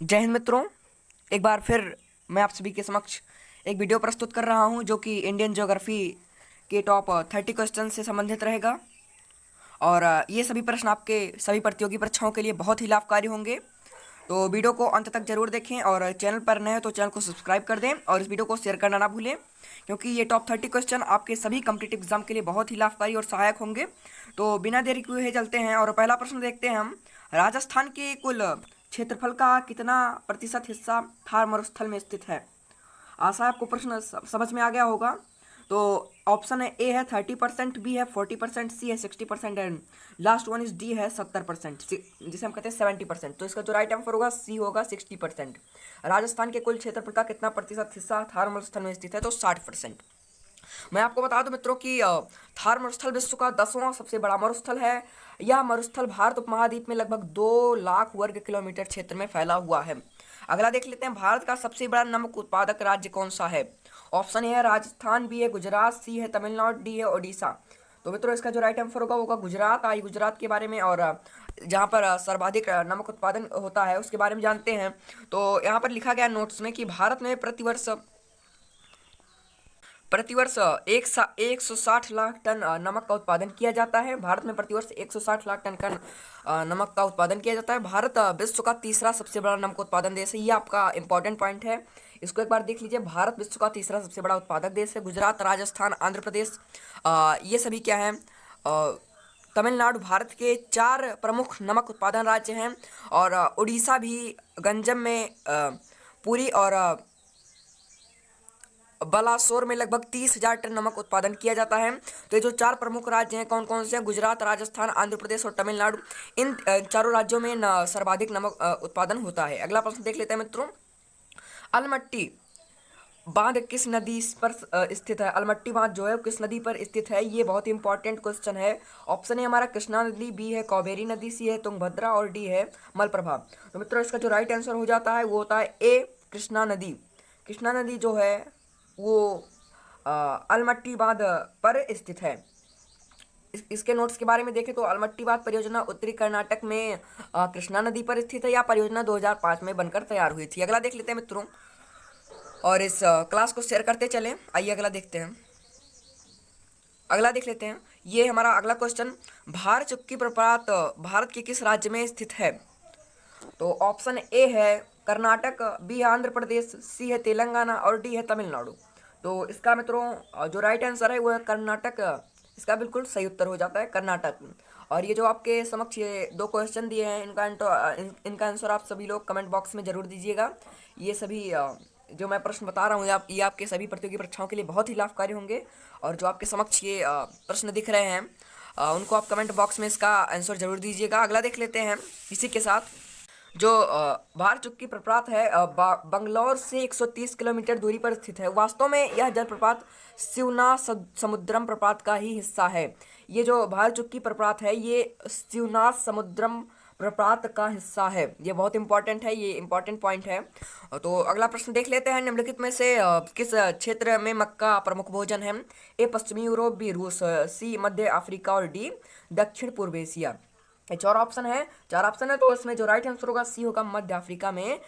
जय हिंद मित्रों। एक बार फिर मैं आप सभी के समक्ष एक वीडियो प्रस्तुत कर रहा हूं जो कि इंडियन ज्योग्राफी के टॉप 30 क्वेश्चन से संबंधित रहेगा। और ये सभी प्रश्न आपके सभी प्रतियोगी परीक्षाओं के लिए बहुत ही लाभकारी होंगे। तो वीडियो को अंत तक जरूर देखें और चैनल पर नए हो तो चैनल को सब्सक्राइब कर दें और इस वीडियो को शेयर करना ना भूलें, क्योंकि ये टॉप 30 क्वेश्चन आपके सभी कॉम्पिटिटिव एग्जाम के लिए बहुत ही लाभकारी और सहायक होंगे। तो बिना देरी किए चलते हैं और पहला प्रश्न देखते हैं हम। राजस्थान के कुल क्षेत्रफल का कितना प्रतिशत हिस्सा थार मरुस्थल में स्थित है? आशा है आपको प्रश्न समझ में आ गया होगा। तो ऑप्शन है ए है 30%, बी है 40%, सी है 60% and last one is D है 70%, जिसे हम कहते हैं 70%। तो इसका जो राइट आंसर होगा सी होगा 60%। राजस्थान के कुल क्षेत्रफल का कितना प्रतिशत हिस्सा थार मरुस्थल में स्थित है? तो 60%। मैं आपको बता दूं मित्रों कि थार मरुस्थल विश्व का 10वां सबसे बड़ा मरुस्थल है। यह मरुस्थल भारत उपमहाद्वीप में लगभग 2 लाख वर्ग किलोमीटर क्षेत्र में फैला हुआ है। अगला देख लेते हैं, भारत का सबसे बड़ा नमक उत्पादक राज्य कौन सा है? ऑप्शन ए है राजस्थान, बी है गुजरात, सी है तमिलनाडु, डी है ओडिशा। तो मित्रों इसका जो राइट आंसर होगा गुजरात। आई गुजरात के बारे में और जहाँ पर सर्वाधिक नमक उत्पादन होता है उसके बारे में जानते हैं। तो यहाँ पर लिखा गया नोट्स में कि भारत में प्रतिवर्ष 160 लाख टन नमक का उत्पादन किया जाता है। भारत में प्रतिवर्ष 160 लाख टन का नमक का उत्पादन किया जाता है। भारत विश्व का तीसरा सबसे बड़ा नमक उत्पादन देश है। ये आपका इंपॉर्टेंट पॉइंट है, इसको एक बार देख लीजिए। भारत विश्व का तीसरा सबसे बड़ा उत्पादक देश है। गुजरात, राजस्थान, आंध्र प्रदेश, ये सभी क्या हैं? तमिलनाडु भारत के 4 प्रमुख नमक उत्पादन राज्य हैं। और उड़ीसा भी गंजम में पुरी और बालासोर में लगभग 30,000 टन नमक उत्पादन किया जाता है। तो ये जो 4 प्रमुख राज्य हैं कौन कौन से हैं? गुजरात, राजस्थान, आंध्र प्रदेश और तमिलनाडु। इन चारों राज्यों में सर्वाधिक नमक उत्पादन होता है। अगला प्रश्न देख लेते हैं मित्रों। अलमट्टी बांध किस नदी पर स्थित है? अलमट्टी बांध जो है किस नदी पर स्थित है? ये बहुत ही इंपॉर्टेंट क्वेश्चन है। ऑप्शन है हमारा कृष्णा नदी, बी है कावेरी नदी, सी है तुंगभद्रा और डी है मलप्रभा। तो मित्रों इसका जो राइट आंसर हो जाता है वो होता है ए कृष्णा नदी। कृष्णा नदी जो है वो अलमट्टी बांध पर स्थित है। इसके नोट्स के बारे में देखें तो अलमट्टी बांध परियोजना उत्तरी कर्नाटक में कृष्णा नदी पर स्थित है। यह परियोजना 2005 में बनकर तैयार हुई थी। अगला देख लेते हैं मित्रों और इस क्लास को शेयर करते चलें। आइए अगला देखते हैं। अगला देख लेते हैं, ये हमारा अगला क्वेश्चन। भार चुक्की प्रपात भारत के किस राज्य में स्थित है? तो ऑप्शन ए है कर्नाटक, बी है आंध्र प्रदेश, सी है तेलंगाना और डी है तमिलनाडु। तो इसका मित्रों जो राइट आंसर है वो है कर्नाटक। इसका बिल्कुल सही उत्तर हो जाता है कर्नाटक। और ये जो आपके समक्ष ये 2 क्वेश्चन दिए हैं इनका आंसर आप सभी लोग कमेंट बॉक्स में जरूर दीजिएगा। ये सभी जो मैं प्रश्न बता रहा हूँ ये आपके सभी प्रतियोगी परीक्षाओं के लिए बहुत ही लाभकारी होंगे। और जो आपके समक्ष ये प्रश्न दिख रहे हैं उनको आप कमेंट बॉक्स में इसका आंसर जरूर दीजिएगा। अगला देख लेते हैं इसी के साथ। जो भार चुक्की प्रपात है बंगलौर से 130 किलोमीटर दूरी पर स्थित है। वास्तव में यह जलप्रपात शिवनाथ समुद्रम प्रपात का ही हिस्सा है। ये जो भार चुक्की प्रपात है ये शिवनाथ समुद्रम प्रपात का हिस्सा है। ये बहुत इंपॉर्टेंट है, ये इंपॉर्टेंट पॉइंट है। तो अगला प्रश्न देख लेते हैं। निम्नलिखित में से किस क्षेत्र में मक्का प्रमुख भोजन है? ए पश्चिमी यूरोप, बी रूस, सी मध्य अफ्रीका और डी दक्षिण पूर्व एशिया। ये 4 ऑप्शन है तो इसमें जो राइट आंसर होगा सी होगा। मध्य अफ्रीका में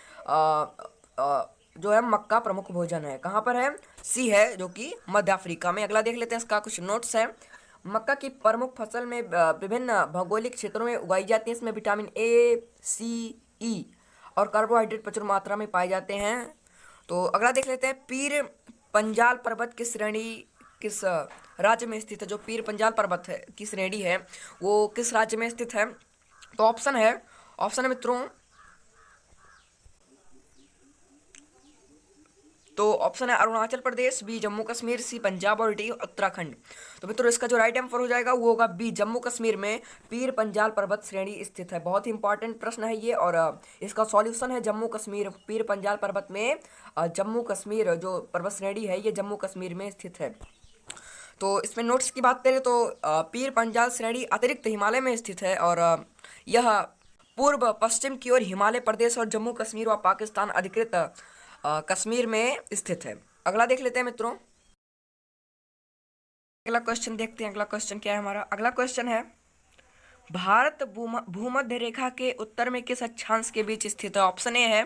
जो है मक्का प्रमुख भोजन है। कहाँ पर है? सी है जो कि मध्य अफ्रीका में। अगला देख लेते हैं, इसका कुछ नोट्स है। मक्का की प्रमुख फसल में विभिन्न भौगोलिक क्षेत्रों में उगाई जाती है। इसमें विटामिन ए, सी, ई और कार्बोहाइड्रेट प्रचुर मात्रा में पाए जाते हैं। तो अगला देख लेते हैं, पीर पंजाल पर्वत की श्रेणी किस राज्य में स्थित है? जो पीर पंजाल पर्वत है की श्रेणी है वो किस राज्य में स्थित है? तो ऑप्शन है मित्रों, तो ऑप्शन है अरुणाचल प्रदेश, बी जम्मू कश्मीर, सी पंजाब और डी उत्तराखंड। तो मित्रों इसका जो राइट आंसर हो जाएगा वो होगा बी जम्मू कश्मीर में पीर पंजाल पर्वत श्रेणी स्थित है। बहुत ही इंपॉर्टेंट प्रश्न है ये। और इसका सॉल्यूशन है जम्मू कश्मीर। पीर पंजाल पर्वत में जम्मू कश्मीर जो पर्वत श्रेणी है ये जम्मू कश्मीर में स्थित है। तो इसमें नोट्स की बात करें तो पीर पंजाल श्रेणी अतिरिक्त हिमालय में स्थित है। और यह पूर्व पश्चिम की ओर हिमालय प्रदेश और जम्मू कश्मीर व पाकिस्तान अधिकृत कश्मीर में स्थित है। अगला देख लेते हैं मित्रों। अगला क्वेश्चन देखते हैं। अगला क्वेश्चन क्या है हमारा? अगला क्वेश्चन है, भारत भूमध्य रेखा के उत्तर में किस अक्षांश के बीच स्थित है? ऑप्शन ए है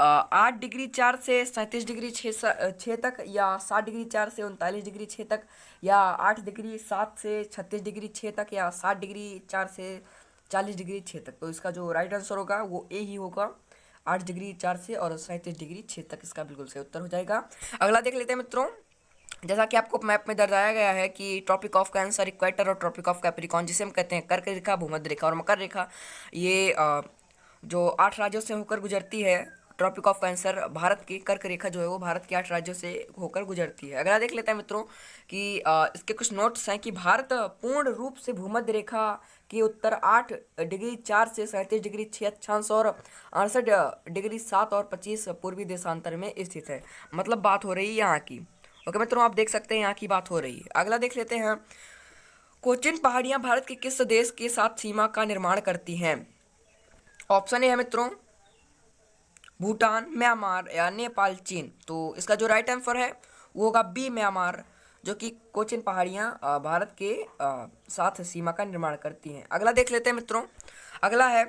8 डिग्री 4 से 37 डिग्री 6 तक, या 7 डिग्री 4 से 39 डिग्री 6 तक, या 8 डिग्री 7 से 36 डिग्री 6 तक, या 7 डिग्री 4 से 40 डिग्री 6 तक। तो इसका जो राइट आंसर होगा वो ए ही होगा, 8 डिग्री 4 से और 37 डिग्री 6 तक इसका बिल्कुल सही उत्तर हो जाएगा। अगला देख लेते हैं मित्रों। जैसा कि आपको मैप में दर्शाया गया है कि ट्रॉपिक ऑफ कैंसर, इक्वेटर और ट्रॉपिक ऑफ कैप्रिकॉर्न, जिसे हम कहते हैं कर्क रेखा, भूमध्य रेखा और मकर रेखा, ये जो 8 राज्यों से होकर गुजरती है। ट्रॉपिक ऑफ कैंसर भारत की, कर्क रेखा जो है वो भारत के 8 राज्यों से होकर गुजरती है। अगला देख लेते हैं मित्रों कि इसके कुछ नोट्स हैं कि भारत पूर्ण रूप से भूमध्य रेखा के उत्तर 8 डिग्री 4 से 37 डिग्री 6 अक्षांश और 68 डिग्री 7 और 25 पूर्वी देशांतर में स्थित है। मतलब बात हो रही है यहाँ की। ओके मित्रों, आप देख सकते हैं यहाँ की बात हो रही है। अगला देख लेते हैं, कोचिन पहाड़ियाँ भारत के किस देश के साथ सीमा का निर्माण करती हैं? ऑप्शन ए है मित्रों भूटान, म्यांमार या नेपाल, चीन। तो इसका जो राइट आंसर है वो होगा बी, म्यांमार, जो कि कोचिन पहाड़ियाँ भारत के साथ सीमा का निर्माण करती हैं। अगला देख लेते हैं मित्रों। अगला है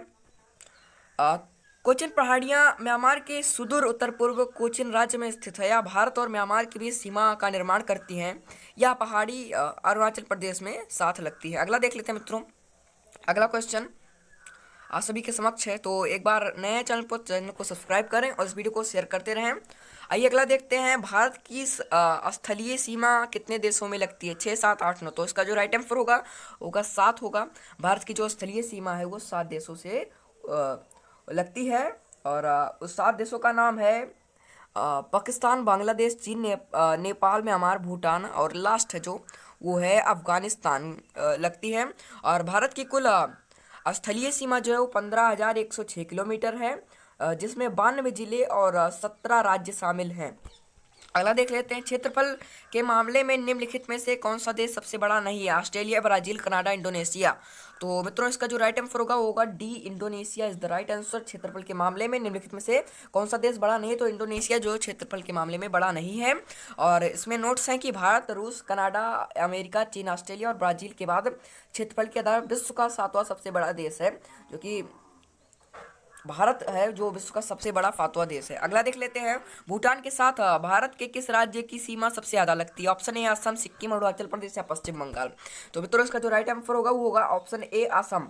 कोचिन पहाड़ियाँ म्यांमार के सुदूर उत्तर पूर्व कोचिन राज्य में स्थित है, या भारत और म्यांमार के बीच सीमा का निर्माण करती हैं, या पहाड़ी अरुणाचल प्रदेश में साथ लगती है। अगला देख लेते हैं मित्रों। अगला क्वेश्चन आप सभी के समक्ष है, तो एक बार नए चैनल को सब्सक्राइब करें और इस वीडियो को शेयर करते रहें। आइए अगला देखते हैं, भारत की स्थलीय सीमा कितने देशों में लगती है? 6, 7, 8, 9। तो इसका जो राइट आंसर होगा 7 होगा। भारत की जो स्थलीय सीमा है वो 7 देशों से लगती है, और उस 7 देशों का नाम है पाकिस्तान, बांग्लादेश, चीन, नेपाल, म्यांमार, भूटान, और लास्ट है जो वो है अफगानिस्तान लगती है। और भारत की कुल स्थलीय सीमा जो है वो 15,106 किलोमीटर है, जिसमें 92 जिले और 17 राज्य शामिल हैं। अगला देख लेते हैं, क्षेत्रफल के मामले में निम्नलिखित में से कौन सा देश सबसे बड़ा नहीं है? Australia, Brazil, Canada, Indonesia. तो मित्रों इसका जो राइट आंसर होगा D, Indonesia is the right answer. क्षेत्रफल के मामले में निम्नलिखित में से कौन सा देश बड़ा नहीं है? तो इंडोनेशिया जो क्षेत्रफल के मामले में बड़ा नहीं है। और इसमें नोट्स हैं कि भारत, रूस, कनाडा, अमेरिका, चीन, ऑस्ट्रेलिया और ब्राजील के बाद क्षेत्रफल के आधार विश्व का 7वां सबसे बड़ा देश है, जो कि भारत है, जो विश्व का सबसे बड़ा 7वां देश है। अगला देख लेते हैं, भूटान के साथ भारत के किस राज्य की सीमा सबसे ज्यादा लगती है? ऑप्शन ए असम, सिक्किम, अरुणाचल प्रदेश या पश्चिम बंगाल। तो मित्रों इसका जो राइट आंसर होगा वो होगा ऑप्शन ए, असम,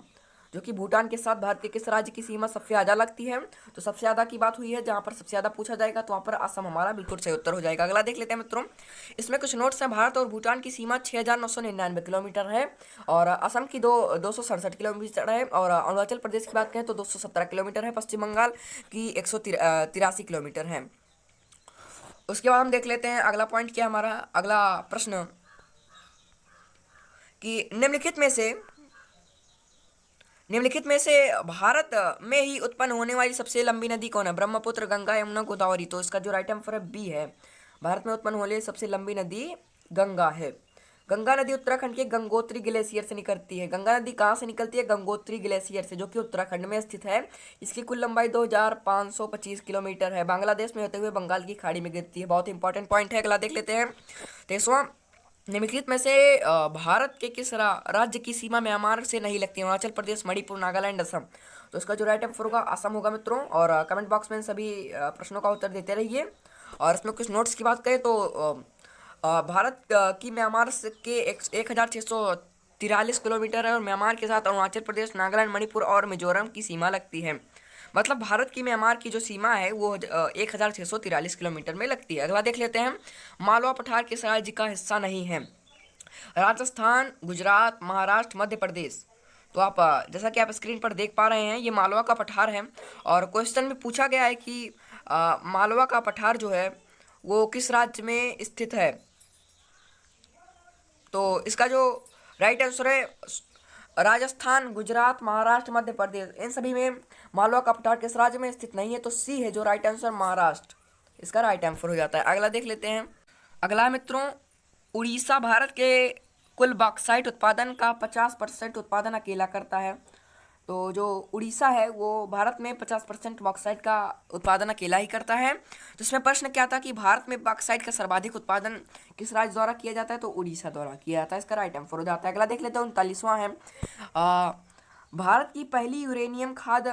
जो कि भूटान के साथ भारत के किस राज्य की सीमा सबसे ज्यादा लगती है? तो सबसे ज्यादा की बात हुई है, जहां पर सबसे ज्यादा पूछा जाएगा तो वहां पर असम हमारा बिल्कुल सही उत्तर हो जाएगा। अगला देख लेते हैं मित्रों, इसमें कुछ नोट्स हैं। भारत और भूटान की सीमा 6,999 किलोमीटर है, और असम की 267 किलोमीटर है, और अरुणाचल प्रदेश की बात करें तो 217 किलोमीटर है, पश्चिम बंगाल की 183 किलोमीटर है। उसके बाद हम देख लेते हैं अगला पॉइंट क्या हमारा, अगला प्रश्न कि निम्नलिखित में से भारत में ही उत्पन्न होने वाली सबसे लंबी नदी कौन है? ब्रह्मपुत्र, गंगा, यमुना, गोदावरी। तो इसका जो राइट आंसर है बी है, भारत में उत्पन्न होने वाली सबसे लंबी नदी गंगा है। गंगा नदी उत्तराखंड के गंगोत्री ग्लेशियर से निकलती है। गंगा नदी कहाँ से निकलती है? गंगोत्री ग्लेशियर से, जो कि उत्तराखंड में स्थित है। इसकी कुल लंबाई 2,525 किलोमीटर है। बांग्लादेश में होते हुए बंगाल की खाड़ी में गिरती है। बहुत इंपॉर्टेंट पॉइंट है। अगला देख लेते हैं, 23वां, निम्नलिखित में से भारत के किस राज्य की सीमा म्यांमार से नहीं लगती? अरुणाचल प्रदेश, मणिपुर, नागालैंड, असम। तो इसका जो राइट आंसर होगा असम होगा मित्रों। और कमेंट बॉक्स में सभी प्रश्नों का उत्तर देते रहिए। और इसमें कुछ नोट्स की बात करें तो भारत की म्यांमार के 1,643 किलोमीटर है, और म्यांमार के साथ अरुणाचल प्रदेश, नागालैंड, मणिपुर और मिजोरम की सीमा लगती है। मतलब भारत की म्यांमार की जो सीमा है वो 1,643 किलोमीटर में लगती है। अगला देख लेते हैं, मालवा पठार किस राज्य का हिस्सा नहीं है? राजस्थान, गुजरात, महाराष्ट्र, मध्य प्रदेश। तो आप जैसा कि आप स्क्रीन पर देख पा रहे हैं, ये मालवा का पठार है, और क्वेश्चन में पूछा गया है कि मालवा का पठार जो है वो किस राज्य में स्थित है? तो इसका जो राइट आंसर है राजस्थान, गुजरात, महाराष्ट्र, मध्य प्रदेश, इन सभी में मालवा का पठार किस राज्य में स्थित नहीं है? तो सी है जो राइट आंसर, महाराष्ट्र, इसका राइट आंसर हो जाता है। अगला देख लेते हैं, अगला मित्रों, उड़ीसा भारत के कुल बॉक्साइट उत्पादन का 50% उत्पादन अकेला करता है। तो जो उड़ीसा है वो भारत में 50% बॉक्साइट का उत्पादन अकेला ही करता है। तो इसमें प्रश्न क्या था कि भारत में बॉक्साइट का सर्वाधिक उत्पादन किस राज्य द्वारा किया जाता है, तो उड़ीसा द्वारा किया जाता है। इसका राइट आंसर हो जाता है। अगला देख लेते हैं, 39वां है। भारत की पहली यूरेनियम खाद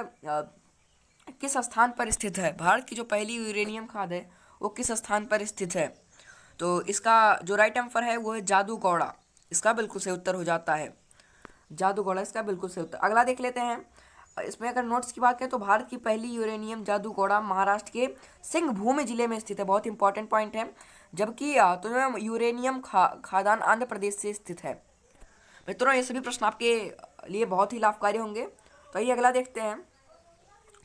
किस स्थान पर स्थित है? भारत की जो पहली यूरेनियम खाद है वो किस स्थान पर स्थित है? तो इसका जो राइट आंसर है वो है जादूगौड़ा। इसका बिल्कुल सही उत्तर हो जाता है जादूगौड़ा, इसका बिल्कुल सही उत्तर। अगला देख लेते हैं। इसमें अगर नोट्स की बात करें तो भारत की पहली यूरेनियम जादूगौड़ा महाराष्ट्र के सिंहभूम जिले में स्थित है। बहुत इंपॉर्टेंट पॉइंट है। जबकि तो यूरेनियम खादान आंध्र प्रदेश से स्थित है। मित्रों, ये सभी प्रश्न आपके लिए बहुत ही लाभकारी होंगे। तो आइए अगला देखते हैं।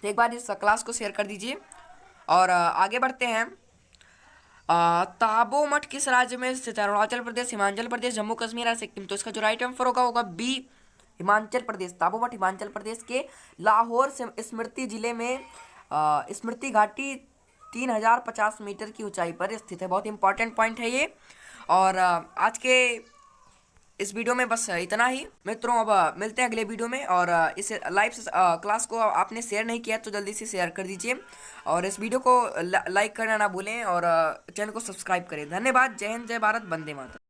तो एक बार इस क्लास को शेयर कर दीजिए और आगे बढ़ते हैं। ताबो मठ किस राज्य में स्थित है? अरुणाचल प्रदेश, हिमाचल प्रदेश, जम्मू कश्मीर या सिक्किम? तो इसका जो राइट आंसर होगा बी, हिमाचल प्रदेश। ताबो मठ हिमाचल प्रदेश के लाहौर स्मृति जिले में स्मृति घाटी 3050 मीटर की ऊंचाई पर स्थित है। बहुत इंपॉर्टेंट पॉइंट है ये। और आज के इस वीडियो में बस इतना ही मित्रों। अब मिलते हैं अगले वीडियो में। और इस लाइव क्लास को आपने शेयर नहीं किया तो जल्दी से शेयर कर दीजिए और इस वीडियो को लाइक करना ना भूलें और चैनल को सब्सक्राइब करें। धन्यवाद। जय हिंद, जय भारत, वंदे मातरम।